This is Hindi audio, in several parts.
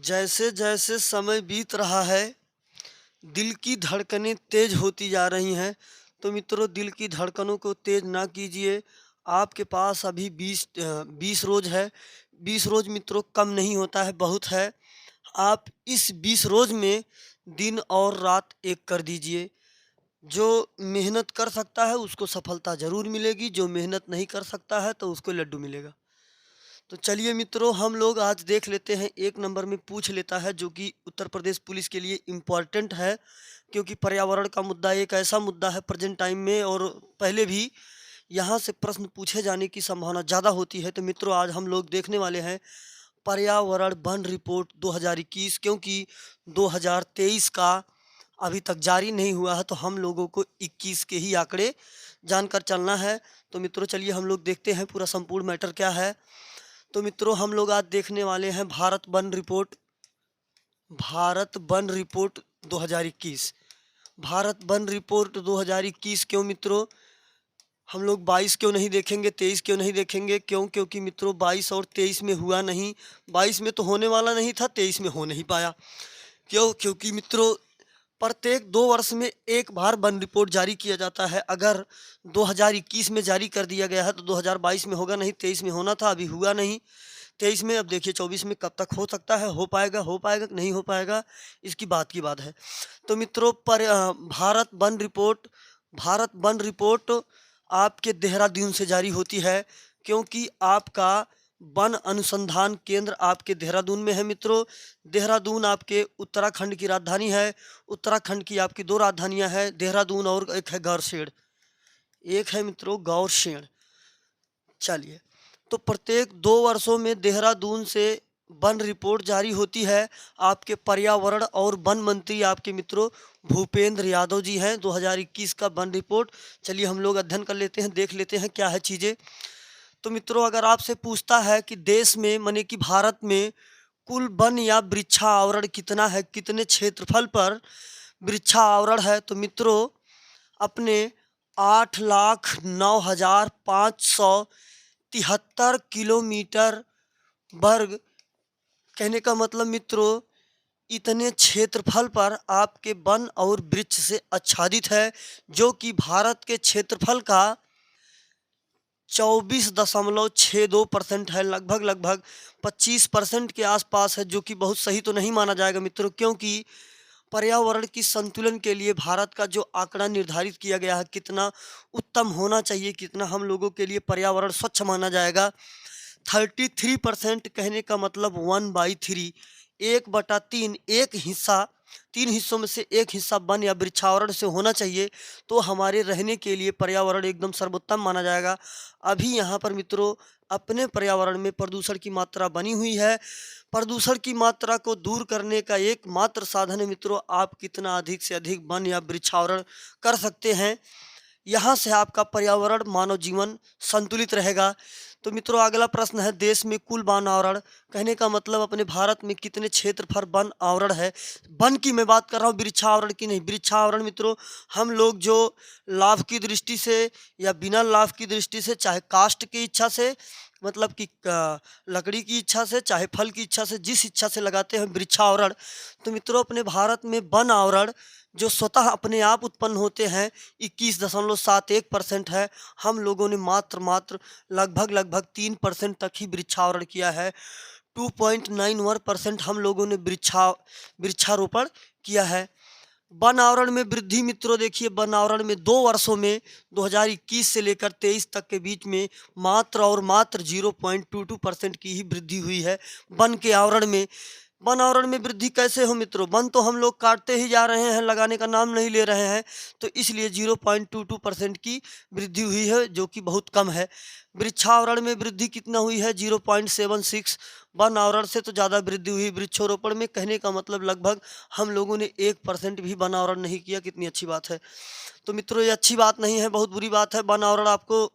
जैसे जैसे समय बीत रहा है, दिल की धड़कनें तेज होती जा रही हैं। तो मित्रों, दिल की धड़कनों को तेज ना कीजिए। आपके पास अभी 20 रोज है। 20 रोज मित्रों कम नहीं होता है, बहुत है। आप इस 20 रोज में दिन और रात एक कर दीजिए। जो मेहनत कर सकता है उसको सफलता ज़रूर मिलेगी, जो मेहनत नहीं कर सकता है तो उसको लड्डू मिलेगा। तो चलिए मित्रों, हम लोग आज देख लेते हैं, एक नंबर में पूछ लेता है जो कि उत्तर प्रदेश पुलिस के लिए इम्पॉर्टेंट है, क्योंकि पर्यावरण का मुद्दा एक ऐसा मुद्दा है प्रेजेंट टाइम में, और पहले भी यहाँ से प्रश्न पूछे जाने की संभावना ज़्यादा होती है। तो मित्रों, आज हम लोग देखने वाले हैं पर्यावरण वन रिपोर्ट 2021, क्योंकि 2023 का अभी तक जारी नहीं हुआ है, तो हम लोगों को 21 के ही आंकड़े जानकर चलना है। तो मित्रों चलिए हम लोग देखते हैं पूरा संपूर्ण मैटर क्या है। तो मित्रों, हम लोग आज देखने वाले हैं Bharat one report 2021। Bharat one report 2021 क्यों मित्रों? हम लोग 22 क्यों नहीं देखेंगे, 23 क्यों नहीं देखेंगे? क्यों? क्योंकि मित्रों 22 और 23 में हुआ नहीं। 22 में तो होने वाला नहीं था, 23 में हो नहीं पाया। क्यों? क्योंकि मित्रों प्रत्येक 2 वर्ष में एक बार वन रिपोर्ट जारी किया जाता है। अगर 2021 में जारी कर दिया गया है तो 2022 में होगा नहीं, 23 में होना था, अभी हुआ नहीं। 23 में, अब देखिए 24 में कब तक हो सकता है, हो पाएगा कि नहीं हो पाएगा, इसकी बात की बात है। तो मित्रों भारत वन रिपोर्ट आपके देहरादून से जारी होती है, क्योंकि आपका वन अनुसंधान केंद्र आपके देहरादून में है मित्रों। देहरादून आपके उत्तराखंड की राजधानी है। उत्तराखंड की आपकी 2 राजधानियां हैं, देहरादून और एक है गौरसेड़। एक है मित्रों गौरसेड़। चलिए, तो प्रत्येक 2 वर्षों में देहरादून से वन रिपोर्ट जारी होती है। आपके पर्यावरण और वन मंत्री आपके मित्रों भूपेंद्र यादव जी हैं। 2021 का वन रिपोर्ट चलिए हम लोग अध्ययन कर लेते हैं, देख लेते हैं क्या है चीज़ें। तो मित्रों, अगर आपसे पूछता है कि देश में माने कि भारत में कुल वन या वृक्षावरण कितना है, कितने क्षेत्रफल पर वृक्षावरण है, तो मित्रों अपने 8,09,573 किलोमीटर वर्ग, कहने का मतलब मित्रों इतने क्षेत्रफल पर आपके वन और वृक्ष से आच्छादित है, जो कि भारत के क्षेत्रफल का 24.62% है। लगभग 25% के आसपास है, जो कि बहुत सही तो नहीं माना जाएगा मित्रों, क्योंकि पर्यावरण की संतुलन के लिए भारत का जो आंकड़ा निर्धारित किया गया है, कितना उत्तम होना चाहिए, कितना हम लोगों के लिए पर्यावरण स्वच्छ माना जाएगा, 33%, कहने का मतलब 1/3, 1/3, एक हिस्सा, 3 हिस्सों में से एक हिस्सा वन या वृक्षावरण से होना चाहिए, तो हमारे रहने के लिए पर्यावरण एकदम सर्वोत्तम माना जाएगा। अभी यहाँ पर मित्रों अपने पर्यावरण में प्रदूषण की मात्रा बनी हुई है। प्रदूषण की मात्रा को दूर करने का एकमात्र साधन है मित्रों, आप कितना अधिक से अधिक वन या वृक्षावरण कर सकते हैं, यहाँ से आपका पर्यावरण मानव जीवन संतुलित रहेगा। तो मित्रों अगला प्रश्न है, देश में कुल वन आवरण, कहने का मतलब अपने भारत में कितने क्षेत्रफल वन आवरण है। वन की मैं बात कर रहा हूँ, वृक्षावरण की नहीं। वृक्षावरण मित्रों हम लोग जो लाभ की दृष्टि से या बिना लाभ की दृष्टि से, चाहे काष्ठ की इच्छा से, मतलब कि लकड़ी की इच्छा से, चाहे फल की इच्छा से, जिस इच्छा से लगाते हैं वृक्षावरण। तो मित्रों अपने भारत में वन आवरण जो स्वतः अपने आप उत्पन्न होते हैं 21.71% है। हम लोगों ने मात्र लगभग 3% तक ही वृक्षावरण किया है। 2.91% हम लोगों ने वृक्षारोपण किया है। वन आवरण में वृद्धि मित्रों देखिए, वन आवरण में 2 वर्षों में 2021 से लेकर 23 तक के बीच में मात्र 0.22% की ही वृद्धि हुई है वन के आवरण में। वन आवरण में वृद्धि कैसे हो मित्रों? वन तो हम लोग काटते ही जा रहे हैं, लगाने का नाम नहीं ले रहे हैं, तो इसलिए 0.22% की वृद्धि हुई है, जो कि बहुत कम है। वृक्षावरण में वृद्धि कितना हुई है? 0.76। वन आवरण से तो ज़्यादा वृद्धि हुई वृक्षारोपण में, कहने का मतलब लगभग हम लोगों ने 1% भी वन आवरण नहीं किया। कितनी अच्छी बात है। तो मित्रों ये अच्छी बात नहीं है, बहुत बुरी बात है। वन आवरण आपको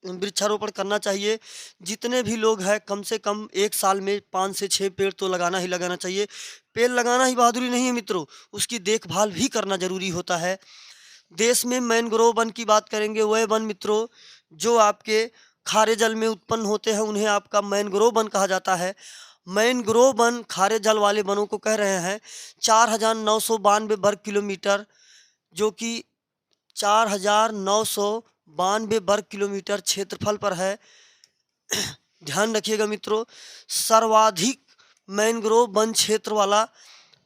वृक्षारोपण करना चाहिए। जितने भी लोग हैं कम से कम एक साल में 5 से 6 पेड़ तो लगाना ही लगाना चाहिए। पेड़ लगाना ही बहादुरी नहीं है मित्रों, उसकी देखभाल भी करना जरूरी होता है। देश में मैंग्रोव वन की बात करेंगे, वह वन मित्रों जो आपके खारे जल में उत्पन्न होते हैं, उन्हें आपका मैंग्रोव वन कहा जाता है। मैनग्रोव वन खारे जल वाले वनों को कह रहे हैं 4,992 वर्ग किलोमीटर, जो कि 4,992 वर्ग किलोमीटर क्षेत्रफल पर है। ध्यान रखिएगा मित्रों, सर्वाधिक मैनग्रोव वन क्षेत्र वाला,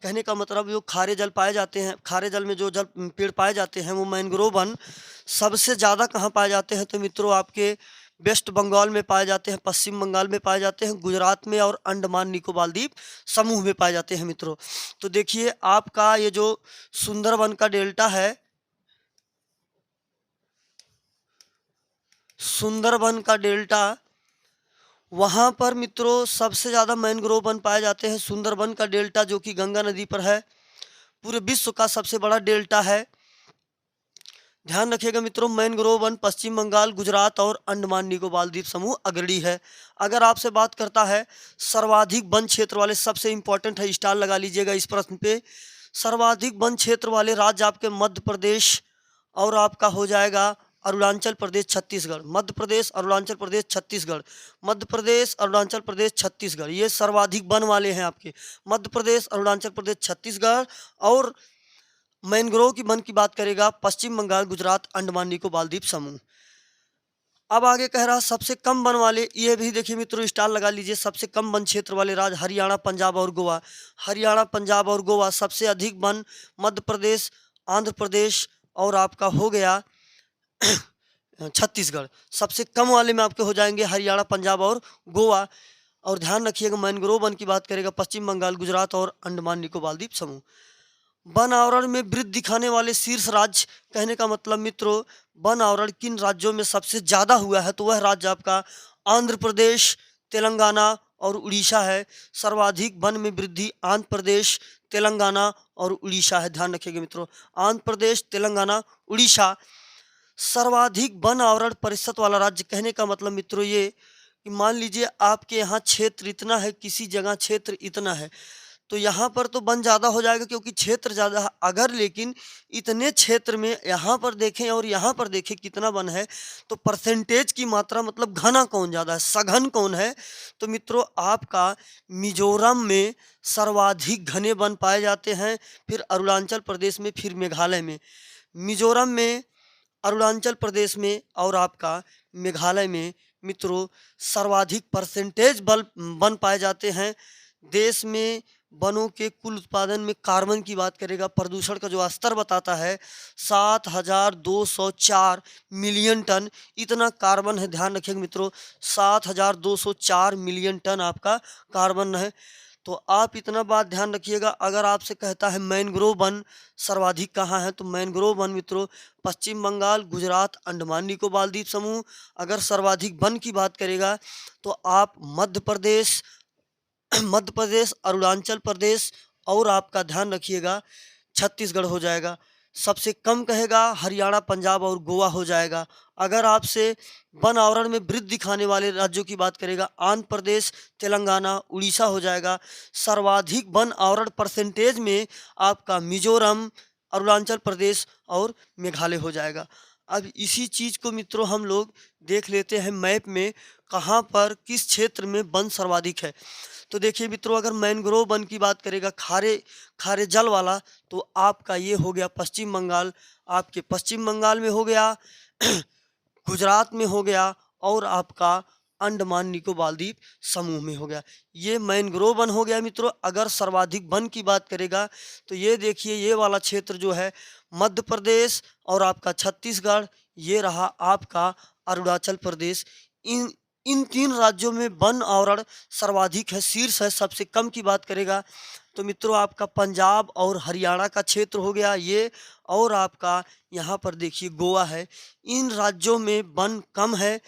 कहने का मतलब जो खारे जल पाए जाते हैं, खारे जल में जो जल पेड़ पाए जाते हैं वो मैनग्रोव वन सबसे ज़्यादा कहाँ पाए जाते हैं, तो मित्रों आपके वेस्ट बंगाल में पाए जाते हैं, पश्चिम बंगाल में पाए जाते हैं, गुजरात में और अंडमान निकोबार द्वीप समूह में पाए जाते हैं मित्रों। तो देखिए आपका ये जो सुंदरवन का डेल्टा है, सुंदरवन का डेल्टा, वहाँ पर मित्रों सबसे ज़्यादा मैनग्रोव वन पाए जाते हैं। सुंदरवन का डेल्टा जो कि गंगा नदी पर है, पूरे विश्व का सबसे बड़ा डेल्टा है। ध्यान रखिएगा मित्रों, मैनग्रोव वन पश्चिम बंगाल, गुजरात और अंडमान निकोबार द्वीप समूह अग्रणी है। अगर आपसे बात करता है सर्वाधिक वन क्षेत्र वाले, सबसे इंपॉर्टेंट है, स्टार लगा लीजिएगा इस प्रश्न पे। सर्वाधिक वन क्षेत्र वाले राज्य आपके मध्य प्रदेश और आपका हो जाएगा अरुणाचल प्रदेश, छत्तीसगढ़। मध्य प्रदेश, अरुणाचल प्रदेश, छत्तीसगढ़, मध्य प्रदेश, अरुणाचल प्रदेश, छत्तीसगढ़, ये सर्वाधिक वन वाले हैं आपके। मध्य प्रदेश, अरुणाचल प्रदेश, छत्तीसगढ़। और मैनग्रोव की वन की बात करेगा पश्चिम बंगाल, गुजरात, अंडमान निकोबार द्वीप समूह। अब आगे कह रहा सबसे कम वन वाले, ये भी देखिए मित्रों स्टार लगा लीजिए। सबसे कम वन क्षेत्र वाले राज्य हरियाणा, पंजाब और गोवा। हरियाणा, पंजाब और गोवा। सबसे अधिक वन मध्य प्रदेश, आंध्र प्रदेश और आपका हो गया छत्तीसगढ़। सबसे कम वाले में आपके हो जाएंगे हरियाणा, पंजाब और गोवा। और ध्यान रखिएगा मैनग्रोव वन की बात करेगा पश्चिम बंगाल, गुजरात और अंडमान निकोबार द्वीप समूह। वन आवरण में वृद्धि दिखाने वाले शीर्ष राज्य, कहने का मतलब मित्रों वन आवरण किन राज्यों में सबसे ज़्यादा हुआ है, तो वह राज्य आपका आंध्र प्रदेश, तेलंगाना और उड़ीसा है। सर्वाधिक वन में वृद्धि आंध्र प्रदेश, तेलंगाना और उड़ीसा है। ध्यान रखिएगा मित्रों, आंध्र प्रदेश, तेलंगाना, उड़ीसा। सर्वाधिक वन आवरण परिषद वाला राज्य, कहने का मतलब मित्रों ये कि मान लीजिए आपके यहाँ क्षेत्र इतना है, किसी जगह क्षेत्र इतना है, तो यहाँ पर तो वन ज़्यादा हो जाएगा क्योंकि क्षेत्र ज़्यादा है। अगर लेकिन इतने क्षेत्र में यहाँ पर देखें और यहाँ पर देखें कितना वन है, तो परसेंटेज की मात्रा मतलब घना कौन ज़्यादा है, सघन कौन है, तो मित्रों आपका मिजोरम में सर्वाधिक घने वन पाए जाते हैं, फिर अरुणाचल प्रदेश में, फिर मेघालय में। मिजोरम में, अरुणाचल प्रदेश में और आपका मेघालय में मित्रों सर्वाधिक परसेंटेज वन पाए जाते हैं। देश में वनों के कुल उत्पादन में कार्बन की बात करेगा, प्रदूषण का जो स्तर बताता है 7,204 मिलियन टन, इतना कार्बन है। ध्यान रखिएगा मित्रों 7,204 मिलियन टन आपका कार्बन है। तो आप इतना बात ध्यान रखिएगा। अगर आपसे कहता है मैनग्रोव वन सर्वाधिक कहाँ है, तो मैनग्रोव वन मित्रों पश्चिम बंगाल, गुजरात, अंडमान निकोबार द्वीप समूह। अगर सर्वाधिक वन की बात करेगा तो आप मध्य प्रदेश, मध्य प्रदेश, अरुणाचल प्रदेश और आपका ध्यान रखिएगा छत्तीसगढ़ हो जाएगा। सबसे कम कहेगा हरियाणा, पंजाब और गोवा हो जाएगा। अगर आपसे वन आवरण में वृद्धि दिखाने वाले राज्यों की बात करेगा आंध्र प्रदेश, तेलंगाना, उड़ीसा हो जाएगा। सर्वाधिक वन आवरण परसेंटेज में आपका मिजोरम, अरुणाचल प्रदेश और मेघालय हो जाएगा। अब इसी चीज़ को मित्रों हम लोग देख लेते हैं मैप में, कहाँ पर किस क्षेत्र में वन सर्वाधिक है। तो देखिए मित्रों अगर मैनग्रोव वन की बात करेगा खारे जल वाला, तो आपका ये हो गया पश्चिम बंगाल, आपके पश्चिम बंगाल में हो गया गुजरात में हो गया और आपका अंडमान निकोबार द्वीप समूह में हो गया। ये मैनग्रोव वन हो गया मित्रों। अगर सर्वाधिक वन की बात करेगा तो ये देखिए ये वाला क्षेत्र जो है मध्य प्रदेश और आपका छत्तीसगढ़, ये रहा आपका अरुणाचल प्रदेश। इन तीन राज्यों में वन आवरण सर्वाधिक है, शीर्ष है। सबसे कम की बात करेगा तो मित्रों आपका पंजाब और हरियाणा का क्षेत्र हो गया ये, और आपका यहाँ पर देखिए गोवा है। इन राज्यों में वन कम है,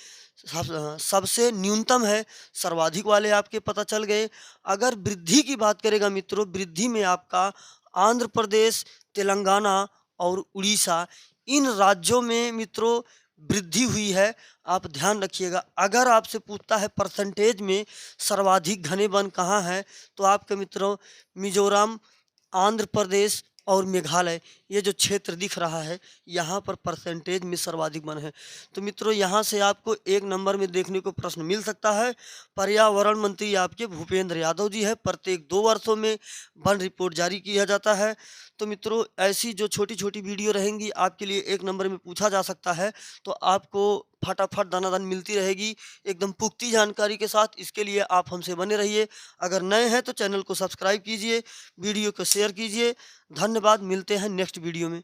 सबसे न्यूनतम है, सर्वाधिक वाले आपके पता चल गए। अगर वृद्धि की बात करेगा मित्रों, वृद्धि में आपका आंध्र प्रदेश, तेलंगाना और उड़ीसा, इन राज्यों में मित्रों वृद्धि हुई है। आप ध्यान रखिएगा। अगर आपसे पूछता है परसेंटेज में सर्वाधिक घने वन कहाँ हैं, तो आपके मित्रों मिजोरम, आंध्र प्रदेश और मेघालय, ये जो क्षेत्र दिख रहा है, यहाँ पर परसेंटेज में सर्वाधिक वन है। तो मित्रों, यहाँ से आपको 1 नंबर में देखने को प्रश्न मिल सकता है। पर्यावरण मंत्री आपके भूपेंद्र यादव जी है। प्रत्येक 2 वर्षों में वन रिपोर्ट जारी किया जाता है। तो मित्रों, ऐसी जो छोटी-छोटी वीडियो रहेंगी आपके लिए 1 नंबर में पूछा जा सकता है, तो आपको फटाफट दनादन मिलती रहेगी एकदम पुख्ती जानकारी के साथ। इसके लिए आप हमसे बने रहिए। अगर नए हैं तो चैनल को सब्सक्राइब कीजिए, वीडियो को शेयर कीजिए। धन्यवाद, मिलते हैं नेक्स्ट वीडियो में।